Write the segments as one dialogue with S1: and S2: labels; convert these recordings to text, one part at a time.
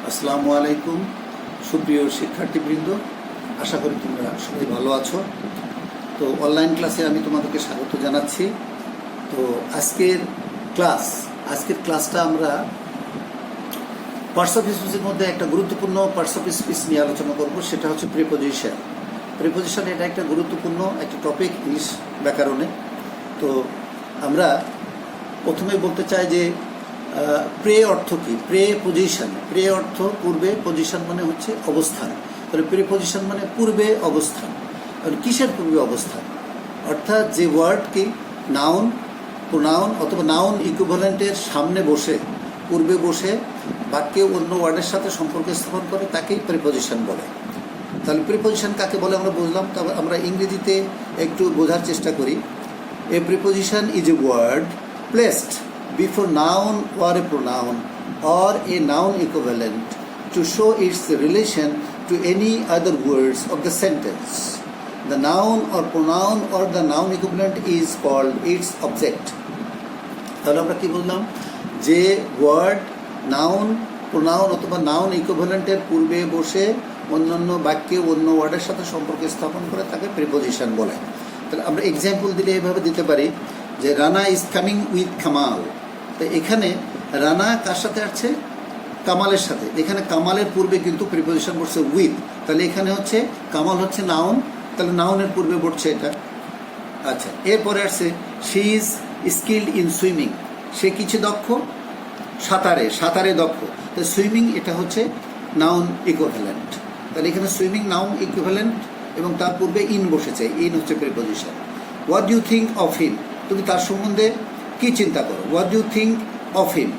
S1: আসসালামু আলাইকুম সুপ্রিয় শিক্ষার্থীবৃন্দ, আশা করি তোমরা সবাই ভালো আছো। তো অনলাইন ক্লাসে আমি তোমাদেরকে স্বাগত জানাচ্ছি। তো আজকের ক্লাসটা আমরা পার্টস অফ স্পিচের মধ্যে একটা গুরুত্বপূর্ণ পার্টস অফ স্পিচ নিয়ে আলোচনা করব, সেটা হচ্ছে প্রিপোজিশন। এটা একটা গুরুত্বপূর্ণ একটা টপিক ইংলিশ ব্যাকরণে। তো আমরা প্রথমে বলতে চাই যে প্রে অর্থ কি? প্রে অর্থ পূর্বে, পজিশন মানে হচ্ছে অবস্থান। তাহলে প্রিপোজিশন মানে পূর্বে অবস্থান। কিসের পূর্বে অবস্থান? অর্থাৎ যে ওয়ার্ড কি প্রোনাউন অথবা নাউন ইকুইভ্যালেন্টের সামনে বসে, পূর্বে বসে বাক্যে অন্য ওয়ার্ডের সাথে সম্পর্ক স্থাপন করে তাকেই প্রিপোজিশন বলে। তাহলে প্রিপোজিশন কাকে বলে আমরা বুঝলাম। তবে আমরা ইংরেজিতে একটু বোঝার চেষ্টা করি। A preposition is a word placed before noun or a pronoun or a noun equivalent to show its relation to any other words of the sentence. The noun or pronoun or the noun equivalent is called its object. তাহলে আমরা কি বললাম? যে word noun, pronoun অথবা noun ইকুইভ্যালেন্টের পূর্বে বসে অন্যান্য বাক্যে অন্য ওয়ার্ডের সাথে সম্পর্ক স্থাপন করে তাকে প্রিপোজিশন বলে। তাহলে আমরা এক্সাম্পল দিলে এভাবে দিতে পারি যে Rana is coming with Kamal. তো এখানে রানা কার সাথে আছে? কামালের সাথে। এখানে কামালের পূর্বে কিন্তু প্রিপোজিশন বসছে উইথ। তাহলে এখানে হচ্ছে কামাল হচ্ছে নাউন, তাহলে নাউনের পূর্বে বসছে এটা। আচ্ছা, এরপরে আসছে she is skilled in swimming. সে কিছু দক্ষ? সাঁতারে দক্ষ। তো সুইমিং এটা হচ্ছে নাউন ইকুইভ্যালেন্ট। তাহলে এখানে সুইমিং নাউন ইকুইভ্যালেন্ট এবং তার পূর্বে ইন বসেছে, ইন হচ্ছে preposition. What do you think of him? তুমি তার সম্বন্ধে কি চিন্তা করো? What do you think of him?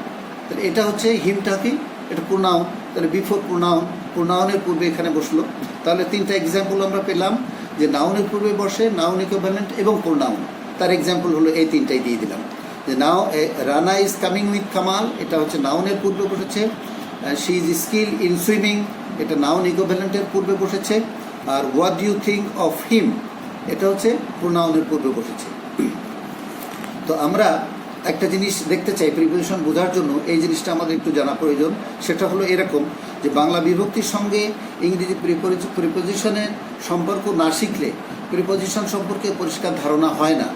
S1: তাহলে এটা হচ্ছে হিমটা কি? এটা প্রোনাউন। তাহলে বিফোর প্রোনাউনের পূর্বে এখানে বসলো। তাহলে তিনটা এক্সাম্পল আমরা পেলাম যে নাউনের পূর্বে বসে, নাউন ইকুইভ্যালেন্ট এবং প্রোনাউন। তার এক্সাম্পল হলো এই তিনটাই দিয়ে দিলাম। যে Rana is coming with Kamal, এটা হচ্ছে নাউনের পূর্বে বসেছে। She is skill in swimming, এটা নাউন ইকুইভ্যালেন্টের পূর্বে বসেছে। আর what do you think of him, এটা হচ্ছে প্রোনাউনের পূর্বে বসেছে। তো আমরা একটা জিনিস দেখতে চাই প্রিপোজিশন বোঝার জন্য, এই জিনিসটা আমাদের একটু জানা প্রয়োজন। সেটা হলো এরকম যে বাংলা বিভক্তির সঙ্গে ইংরেজি প্রিপোজিশনের সম্পর্ক না শিখলে প্রিপোজিশন সম্পর্কে পরিষ্কার ধারণা হয় না।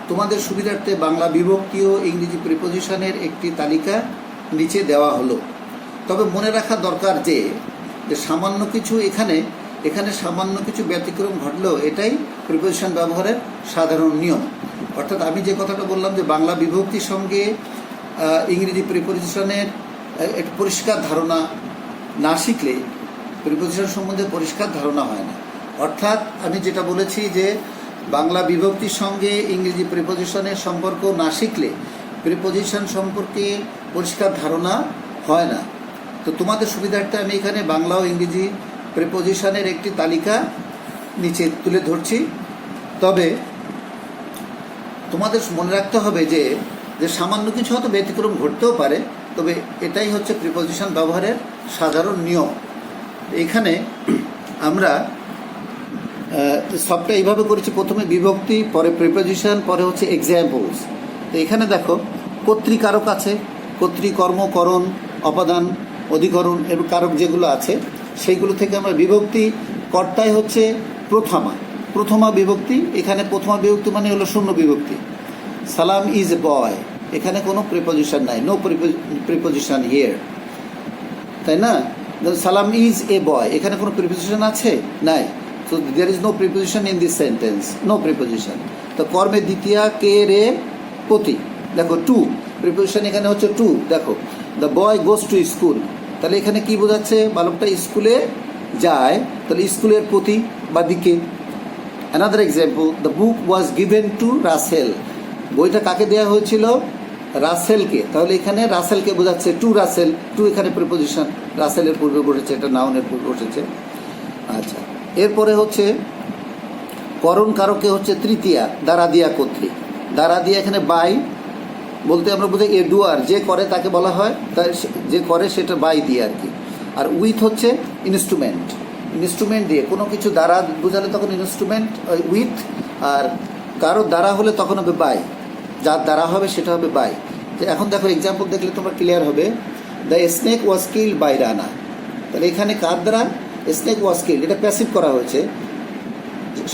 S1: তোমাদের সুবিধার্থে বাংলা বিভক্তি ও ইংরেজি প্রিপোজিশনের একটি তালিকা নিচে দেওয়া হলো। তবে মনে রাখা দরকার যে সামান্য কিছু এখানে সামান্য কিছু ব্যতিক্রম ঘটলেও এটাই প্রিপোজিশন ব্যবহারের সাধারণ নিয়ম। অর্থাৎ আমি যে কথাটা বললাম যে বাংলা বিভক্তির সঙ্গে ইংরেজি প্রিপোজিশনের একটু পরিষ্কার ধারণা না শিখলে প্রিপোজিশন সম্বন্ধে পরিষ্কার ধারণা হয় না। অর্থাৎ আমি যেটা বলেছি যে বাংলা বিভক্তির সঙ্গে ইংরেজি প্রিপোজিশনের সম্পর্ক না শিখলে প্রিপোজিশন সম্পর্কে পরিষ্কার ধারণা হয় না। তো তোমাদের সুবিধার্থে আমি এখানে বাংলা ও ইংরেজি প্রিপোজিশনের একটি তালিকা নিচে তুলে ধরছি। তবে তোমাদের মনে রাখতে হবে যে সামান্য কিছু হয়তো ব্যতিক্রম ঘটতেও পারে, তবে এটাই হচ্ছে প্রিপোজিশন ব্যবহারের সাধারণ নিয়ম। এখানে আমরা সবটা এইভাবে করেছি, প্রথমে বিভক্তি, পরে প্রিপোজিশন, পরে হচ্ছে এক্সাম্পলস। তো এখানে দেখো কর্তৃকারক আছে, কর্তৃকর্ম, করণ, অপাদান, অধিকরণ এবং কারক যেগুলো আছে সেইগুলো থেকে আমরা বিভক্তি। কর্তাই হচ্ছে প্রথমা বিভক্তি। এখানে প্রথমা বিভক্তি মানে হলো শূন্য বিভক্তি। সালাম ইজ এ বয়, এখানে কোনো প্রিপোজিশন নাই, নো প্রিপোজিশন হিয়ার, তাই না? সালাম ইজ এ বয়, এখানে কোনো প্রিপোজিশন আছে? নাই। So there is no preposition in this sentence, no preposition. তো কর্মে দ্বিতীয়া কে রে প্রতি, দেখো টু, প্রিপোজিশন এখানে হচ্ছে টু। দেখো the boy goes to school, তাহলে এখানে কি বোঝাচ্ছে? বালকটা স্কুলে যায়, তাহলে স্কুলের প্রতি বা দিকে। Another example, the book was given to Russell, বইটা কাকে দেওয়া হয়েছিল? রাসেলকে। তাহলে এখানে রাসেলকে বোঝাচ্ছে, টু রাসেল, টু এখানে প্রিপোজিশন, রাসেলের পূর্বে বসেছে, এটা নাউনের পূর্বে বসেছে। আচ্ছা, এরপরে হচ্ছে করণ কারকে হচ্ছে তৃতীয়া, দ্বারা দিয়া কর্তৃক। দ্বারা দিয়া এখানে বাই বলতে আমরা বোঝাই এ ডুয়ার, যে করে তাকে বলা হয়, তাই যে করে সেটা বাই দিয়ে আর কি। আর উইথ হচ্ছে ইনস্ট্রুমেন্ট দিয়ে, কোনো কিছু দ্বারা বোঝালে তখন ইনস্ট্রুমেন্ট উইথ, আর কারো দ্বারা হলে তখন হবে বাই, যার দ্বারা হবে সেটা হবে বাই। যে এখন দেখো এক্সাম্পল দেখলে তোমরা ক্লিয়ার হবে the snake was killed by Rana. তাহলে এখানে কার দ্বারা? স্নেক ওয়াজ কিল্ড, এটা প্যাসিভ করা হয়েছে।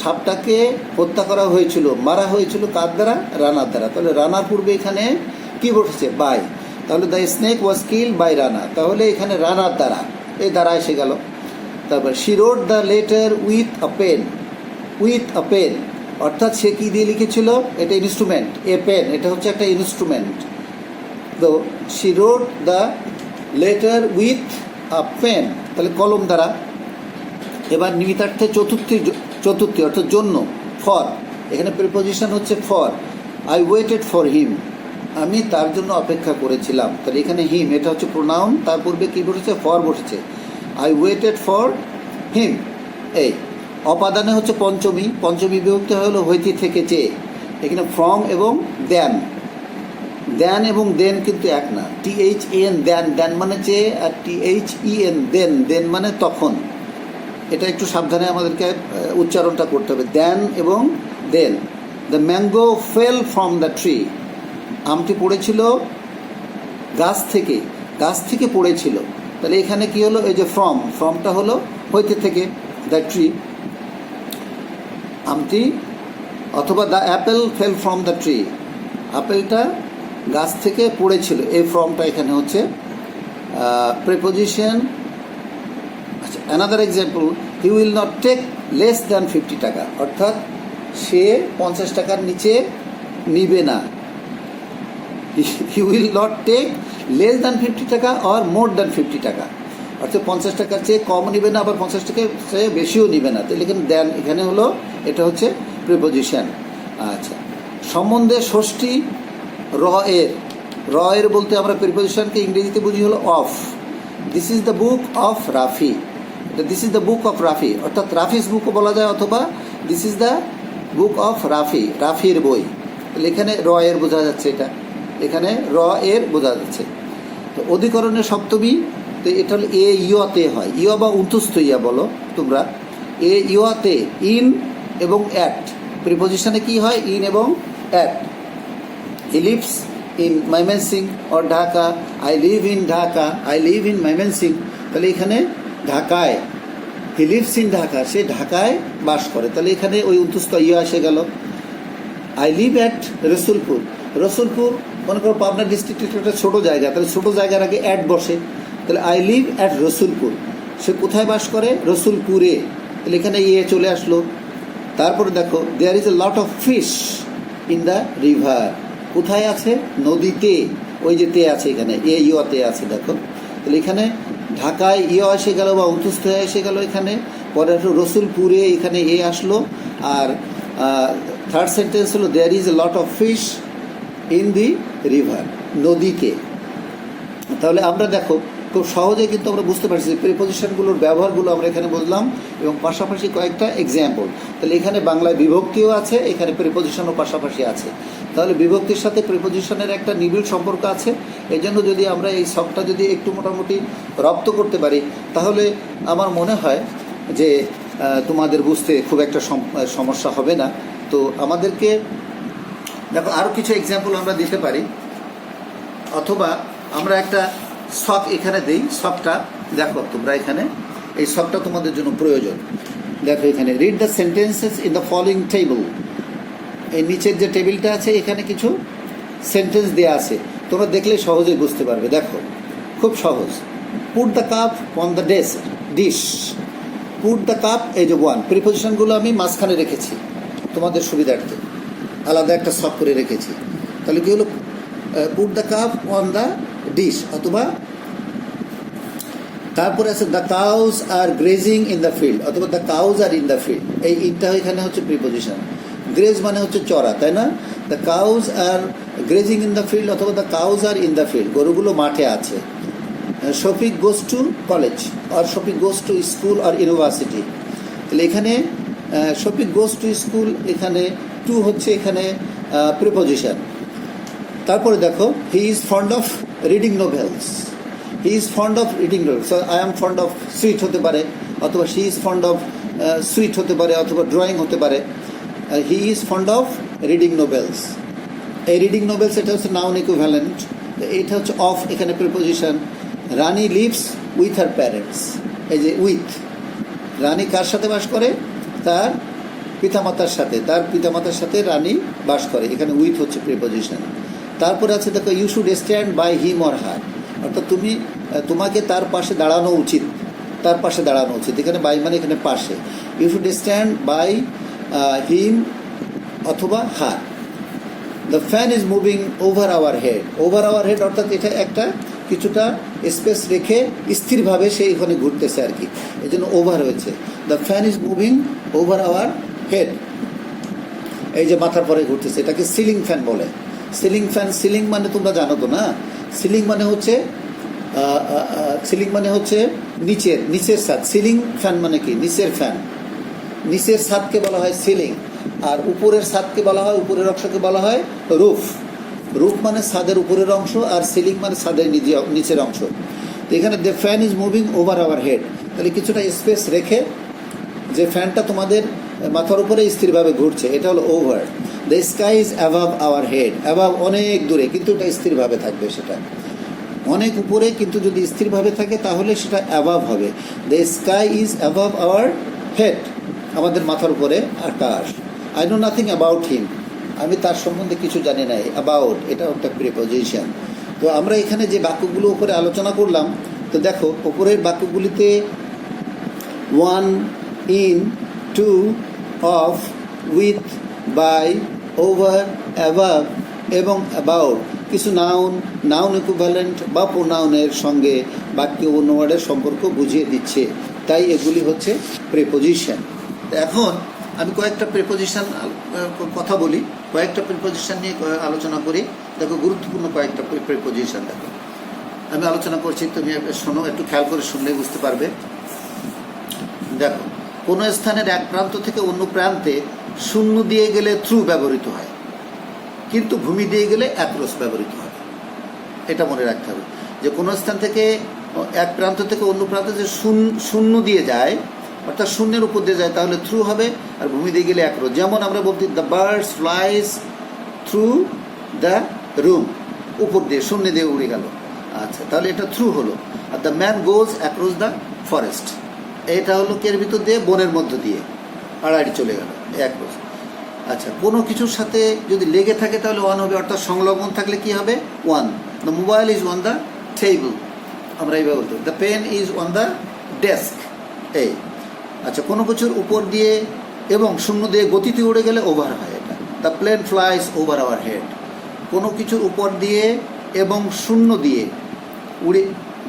S1: সাপটাকে হত্যা করা হয়েছিল, মারা হয়েছিল কার দ্বারা? রানার দ্বারা। তাহলে রানার পূর্বে এখানে কি বসেছে? বাই। তাহলে the snake was killed by Rana, তাহলে এখানে রানার দ্বারা, এই দ্বারা এসে গেল। তারপর she read the letter with a pen, with a pen অর্থাৎ সে কী দিয়ে লিখেছিল? এটা ইনস্ট্রুমেন্ট, এ পেন, এটা হচ্ছে একটা ইনস্ট্রুমেন্ট। তো she read the letter with a pen, তাহলে কলম দ্বারা। এবার নিমিত্তার্থে চতুর্থী অর্থাৎ জন্য, ফর, এখানে প্রিপোজিশন হচ্ছে for. I waited for him, আমি তার জন্য অপেক্ষা করেছিলাম। তাহলে এখানে হিম, এটা হচ্ছে প্রোনাউন, তার পূর্বে কী বসেছে? ফর বসেছে। I waited for him. এই অপাদানে হচ্ছে পঞ্চমী, পঞ্চমী বিভক্তি হলো হইতে থেকে চেয়ে। এখানে ফ্রম এবং দেন, দেন এবং দেন কিন্তু এক না। THAN দেন, দেন মানে চেয়ে, আর THEN দেন, দেন মানে তখন। এটা একটু সাবধানে আমাদেরকে উচ্চারণটা করতে হবে, দেন এবং দেন। The mango fell from the tree, আমটি পড়েছিল গাছ থেকে, গাছ থেকে পড়েছিল। তাহলে এখানে কি হলো? এই যে ফ্রম, ফ্রমটা হলো হইতে থেকে, দ্য ট্রি আমটি, অথবা the apple fell from the tree, আপেলটা গাছ থেকে পড়েছিল। এই ফ্রমটা এখানে হচ্ছে প্রিপোজিশন। আচ্ছা, another example, he will not take less than 50 টাকা, অর্থাৎ সে 50 টাকার নিচে নিবে না। He will not take less than 50 টাকা অর মোর দ্যান 50 টাকা, অর্থাৎ 50 টাকার চেয়ে কম নিবে না, আবার 50 টাকার চেয়ে বেশিও নিবে না। তাহলে এখানে দেন, এখানে হলো, এটা হচ্ছে প্রিপোজিশন। আচ্ছা, সম্বন্ধে ষষ্ঠী র এর, র এর বলতে আমরা প্রিপোজিশনকে ইংরেজিতে বুঝি হলো of. This is the book of Rafi, এটা this is the book of Rafi, অর্থাৎ রাফিস বুকও বলা যায়, অথবা this is the book of Rafi, রাফির বই। তাহলে এখানে র এর বোঝা যাচ্ছে, এটা এখানে র এর বোঝা যাচ্ছে। তো অধিকরণের সপ্তমী, তো এটা হলো এ ইয়তে হয়, ইয় বা উন্তুস্থ ইয়া বলো তোমরা। এ ইয়তে ইন এবং অ্যাট, প্রিপোজিশনে কি হয়? ইন এবং at. He lives in Mymensingh or Dhaka, I live in Dhaka, I live in Mymensingh. তাহলে এখানে ঢাকায়, হি লিভস ইন ঢাকা, সে ঢাকায় বাস করে। তাহলে এখানে ওই উন্তুস্থ ইয়া এসে গেল। I live at Rasulpur, Rasulpur মনে করো পাবনা ডিস্ট্রিক্টের একটা ছোটো জায়গা, তাহলে ছোটো জায়গার আগে অ্যাট বসে। তাহলে আই লিভ অ্যাট রসুলপুর, সে কোথায় বাস করে? রসুলপুরে। তাহলে এখানে ইয়ে চলে আসলো। তারপরে দেখো, there is a lot of fish in the river, কোথায় আছে? নদীতে। ওই যে তে আছে এখানে, এ ইয়তে আছে, দেখো। তাহলে এখানে ঢাকায় ইয় এসে গেল বা অন্তুস্থ হয়ে এসে গেল এখানে। পরে আসলো রসুলপুরে, এখানে এ আসলো। আর থার্ড সেন্টেন্স হলো there is a lot of fish in the river, নদীতে। তাহলে আমরা দেখো খুব সহজে কিন্তু আমরা বুঝতে পারছি প্রিপোজিশনগুলোর ব্যবহারগুলো আমরা এখানে বুঝলাম, এবং পাশাপাশি কয়েকটা এক্সাম্পল। তাহলে এখানে বাংলায় বিভক্তিও আছে, এখানে প্রিপোজিশনও পাশাপাশি আছে। তাহলে বিভক্তির সাথে প্রিপোজিশনের একটা নিবিড় সম্পর্ক আছে। এই জন্য যদি আমরা এই সবটা যদি একটু মোটামুটি রপ্ত করতে পারি, তাহলে আমার মনে হয় যে তোমাদের বুঝতে খুব একটা সমস্যা হবে না। তো আমাদেরকে দেখো আরও কিছু এক্সাম্পল আমরা দিতে পারি, অথবা আমরা একটা শখ এখানে দিই। শখটা দেখো তোমরা, এখানে এই শখটা তোমাদের জন্য প্রয়োজন। দেখো এখানে read the sentences in the following table, এই নিচের যে টেবিলটা আছে এখানে কিছু সেন্টেন্স দেওয়া আছে, তোমরা দেখলে সহজেই বুঝতে পারবে। দেখো খুব সহজ। Put the cup on the dish, put the cup, এই যে ওয়ান, প্রিপোজিশনগুলো আমি মাঝখানে রেখেছি তোমাদের সুবিধার্থে, আলাদা একটা শখ করে রেখেছি। তাহলে কি হলো? Put the cup on the dish, অথবা তারপরে আছে the cows are grazing in the field, অথবা the cows are in the field. এই ইনটা এখানে হচ্ছে প্রিপোজিশন। গ্রেজ মানে হচ্ছে চড়া, তাই না? The cows are grazing in the field, অথবা the cows are in the field, গরুগুলো মাঠে আছে। শফিক গোজ টু কলেজ আর শফিক গোজ টু স্কুল আর ইউনিভার্সিটি। তাহলে এখানে শফিক গোজ টু স্কুল, এখানে টু হচ্ছে এখানে প্রিপোজিশন। তারপরে দেখো, he is fond of reading novels, he is fond of reading novels. I am fond of sweet হতে পারে, অথবা she is fond of sweet হতে পারে, অথবা ড্রয়িং হতে পারে। হি is fond of reading novels, এই রিডিং নোভেলস এটা হচ্ছে নাউন ইকুইভ্যালেন্ট। এইটা হচ্ছে অফ, এখানে preposition. Rani lives with her parents. এই যে উইথ, রানী কার সাথে বাস করে? তার পিতামাতার সাথে। তার পিতামাতার সাথে রানী বাস করে, এখানে উইথ হচ্ছে প্রিপোজিশন। তারপরে আছে দেখো, you should stand by him or her, অর্থাৎ তোমাকে তার পাশে দাঁড়ানো উচিত, তার পাশে দাঁড়ানো উচিত। এখানে বাই মানে এখানে পাশে। You should stand by him অথবা her. The fan is moving over our head. Over our head অর্থাৎ এটা একটা কিছুটা স্পেস রেখে স্থিরভাবে সে এখানে ঘুরতেছে আর কি, এই জন্য ওভার হয়েছে। The fan is moving over our head, এই যে মাথার পরে ঘুরতেছে, এটাকে সিলিং ফ্যান বলে। সিলিং ফ্যান, সিলিং মানে তোমরা জানো তো না, সিলিং মানে হচ্ছে নিচের ছাদ। সিলিং ফ্যান মানে কি? নিচের ফ্যান। নিচের ছাদকে বলা হয় সিলিং, আর উপরের ছাদকে বলা হয়, উপরের অংশকে বলা হয় রুফ। রুফ মানে ছাদের উপরের অংশ, আর সিলিং মানে ছাদের নিচের অংশ। তো এখানে the fan is moving over our head, তাহলে কিছুটা স্পেস রেখে যে ফ্যানটা তোমাদের মাথার উপরে স্থিরভাবে ঘুরছে, এটা হলো over. The sky is above our head. Above অনেক দূরে, কিন্তু এটা স্থিরভাবে থাকবে, সেটা অনেক উপরে, কিন্তু যদি স্থিরভাবে থাকে তাহলে সেটা অ্যাভাব হবে। The sky is above our head, আমাদের মাথার উপরে আকাশ। I know nothing about him, আমি তার সম্বন্ধে কিছু জানি না। অ্যাবাউট এটা একটা প্রিপোজিশন। তো আমরা এখানে যে বাক্যগুলো উপরে আলোচনা করলাম, তো দেখো উপরের বাক্যগুলিতে on, in, to, of, with, by, over, above এবং অ্যাবাউট কিছু নাউন ইকুইভ্যালেন্ট বা প্রোনাউনের সঙ্গে বাক্য অন্য ওয়ার্ডের সম্পর্ক বুঝিয়ে দিচ্ছে, তাই এগুলি হচ্ছে প্রিপোজিশন। এখন আমি কয়েকটা প্রিপোজিশন কথা বলি, কয়েকটা প্রিপোজিশন নিয়ে আলোচনা করি। দেখো গুরুত্বপূর্ণ কয়েকটা প্রিপোজিশন দেখো আমি আলোচনা করছি, তুমি শোনো, একটু খেয়াল করে শুনলেই বুঝতে পারবে। দেখো, কোনো স্থানের এক প্রান্ত থেকে অন্য প্রান্তে শূন্য দিয়ে গেলে থ্রু ব্যবহৃত হয়, কিন্তু ভূমি দিয়ে গেলে অ্যাক্রস ব্যবহৃত হয়। এটা মনে রাখতে হবে যে কোনো স্থান থেকে এক প্রান্ত থেকে অন্য প্রান্তে যে শূন্য দিয়ে যায়, অর্থাৎ শূন্যের উপর দিয়ে যায়, তাহলে থ্রু হবে, আর ভূমি দিয়ে গেলে অ্যাক্রস। যেমন আমরা বলছি the birds flies through the room, উপর দিয়ে শূন্য দিয়ে উড়ে গেল। আচ্ছা, তাহলে এটা থ্রু হলো। Are the man goes across the forest, এটা হলো কের ভিতর দিয়ে, বনের মধ্য দিয়ে আড়াআড়ি চলে গেল, অ্যাক্রস। আচ্ছা, কোনো কিছুর সাথে যদি লেগে থাকে তাহলে ওয়ান হবে, অর্থাৎ সংলগ্ন থাকলে কি হবে? One. The mobile is on the table, আমরা এইভাবে বলতে। The pen is on the desk, এই। আচ্ছা, কোনো কিছুর উপর দিয়ে এবং শূন্য দিয়ে গতিতে উড়ে গেলে ওভার হয় এটা। The plane flies over our head, কোনো কিছুর উপর দিয়ে এবং শূন্য দিয়ে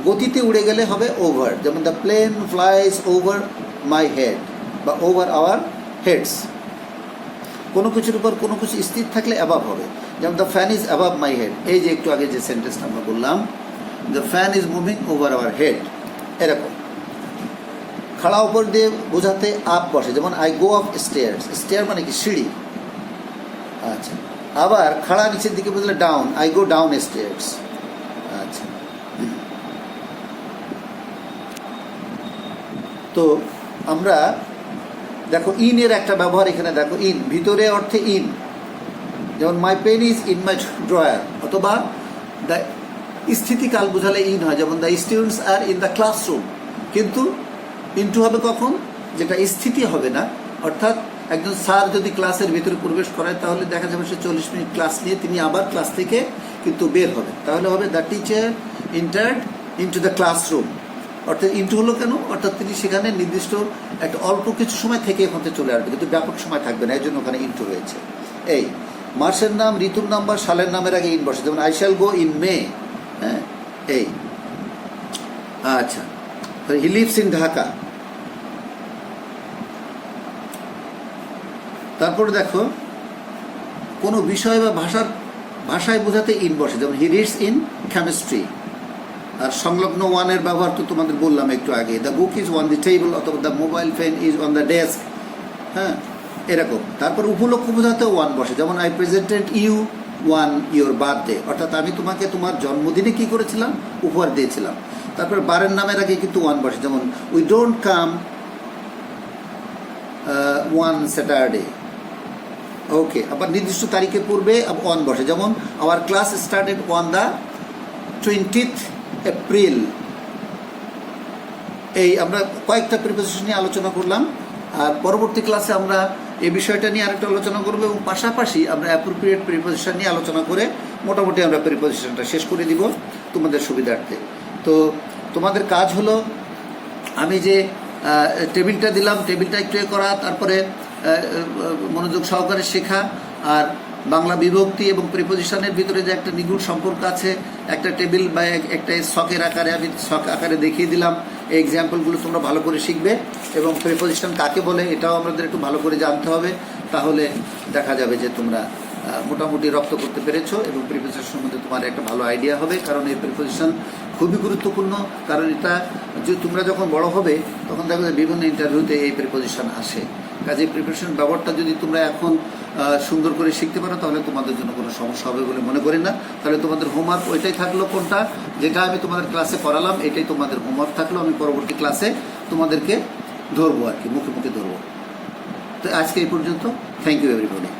S1: গতিতে উড়ে গেলে হবে ওভার, যেমন the plane flies over my head বা ওভার আওয়ার হেডস। কোনো কিছুর উপর কোনো কিছু স্থির থাকলে অ্যাবাভ হবে, যেমন the fan is above my head, এই যে একটু আগে যে সেন্টেন্সটা আমরা বললাম, the fan is moving over our head, এরকম। খাড়া উপর দিয়ে বোঝাতে আপ বসে, যেমন I go up stairs, stair মানে কি? সিঁড়ি। আচ্ছা, আবার খাড়া নিচের দিকে বুঝলে down, I go down stairs. আচ্ছা, তো আমরা দেখো ইন এর একটা ব্যবহার এখানে দেখো, ইন ভিতরে অর্থে ইন, যেমন my pen is in my drawer, অথবা দ্য স্থিতিকাল বোঝালে ইন হয়, যেমন the students are in the classroom. কিন্তু ইনটু হবে কখন? যেটা স্থিতি হবে না, অর্থাৎ একজন স্যার যদি ক্লাসের ভিতরে প্রবেশ করায় তাহলে দেখা যাবে সে 40 মিনিট ক্লাস নিয়ে তিনি আবার ক্লাস থেকে কিন্তু বের হবে, তাহলে হবে the teacher entered into the classroom. অর্থাৎ ইনটু হলো কেন? অর্থাৎ তিনি সেখানে নির্দিষ্ট একটা অল্প কিছু সময় থেকে এখান থেকে চলে আসবে, কিন্তু ব্যাপক সময় থাকবে না, এই জন্য ওখানে ইনটু রয়েছে। এই মাসের নাম, ঋতুর নাম বা সালের নামের আগে ইন বসে, যেমন I shall go in May. হ্যাঁ, এই। আচ্ছা, হি লিভস ইন ঢাকা। তারপরে দেখো, কোনো বিষয় বা ভাষায় বোঝাতে ইন বসে, যেমন হি রিডস ইন কেমিস্ট্রি। আর সংলগ্ন ওয়ানের ব্যবহার তো তোমাদের বললাম একটু আগে, the book is on the table, অথবা the mobile phone is on the desk. হ্যাঁ, এরকম। তারপর উপলক্ষ বোঝাতেও ওয়ান বসে, যেমন I presented you on your birthday, অর্থাৎ আমি তোমাকে তোমার জন্মদিনে কি করেছিলাম? উপহার দিয়েছিলাম। তারপর বারের নামের আগে কিন্তু ওয়ান বসে, যেমন we don't come on Saturday. Okay, আবার নির্দিষ্ট তারিখের পূর্বে ওয়ান বসে, যেমন our class started on the 20th April, এই আমরা কয়েকটা প্রিপোজিশন নিয়ে আলোচনা করলাম, আর পরবর্তী ক্লাসে আমরা এই বিষয়টা নিয়ে আরেকটা আলোচনা করবো, এবং পাশাপাশি আমরা অ্যাপ্রোপ্রিয়েট প্রিপোজিশন নিয়ে আলোচনা করে মোটামুটি আমরা প্রিপোজিশনটা শেষ করে দিব তোমাদের সুবিধার্থে। তো তোমাদের কাজ হলো, আমি যে টেবিলটা দিলাম, টেবিলটা একটু করা, তারপরে মনোযোগ সহকারে শেখা, আর বাংলা বিভক্তি এবং প্রিপোজিশনের ভিতরে যে একটা নিগুড় সম্পর্ক আছে, একটা টেবিল বা একটা ছকের আকারে আমি ছক আকারে দেখিয়ে দিলাম। এই এক্সাম্পলগুলো তোমরা ভালো করে শিখবে, এবং প্রিপোজিশন কাকে বলে এটাও আমাদের একটু ভালো করে জানতে হবে। তাহলে দেখা যাবে যে তোমরা মোটামুটি রপ্ত করতে পেরেছো, এবং প্রিপোজিশন সম্বন্ধে তোমার একটা ভালো আইডিয়া হবে। কারণ এই প্রিপোজিশন খুবই গুরুত্বপূর্ণ, কারণ এটা যে তোমরা যখন বড় হবে তখন দেখো যে বিভিন্ন ইন্টারভিউতে এই প্রিপোজিশন আসে। কাজে প্রিপারেশন ব্যবহারটা যদি তোমরা এখন সুন্দর করে শিখতে পারো, তাহলে তোমাদের জন্য কোনো সমস্যা হবে বলে মনে করি না। তাহলে তোমাদের হোমওয়ার্ক ওইটাই থাকলো, কোনটা যেটা আমি তোমাদের ক্লাসে করালাম এটাই তোমাদের হোমওয়ার্ক থাকলো। আমি পরবর্তী ক্লাসে তোমাদেরকে ধরবো আর কি, মুখে মুখে ধরবো। তো আজকে এই পর্যন্ত। Thank you everybody.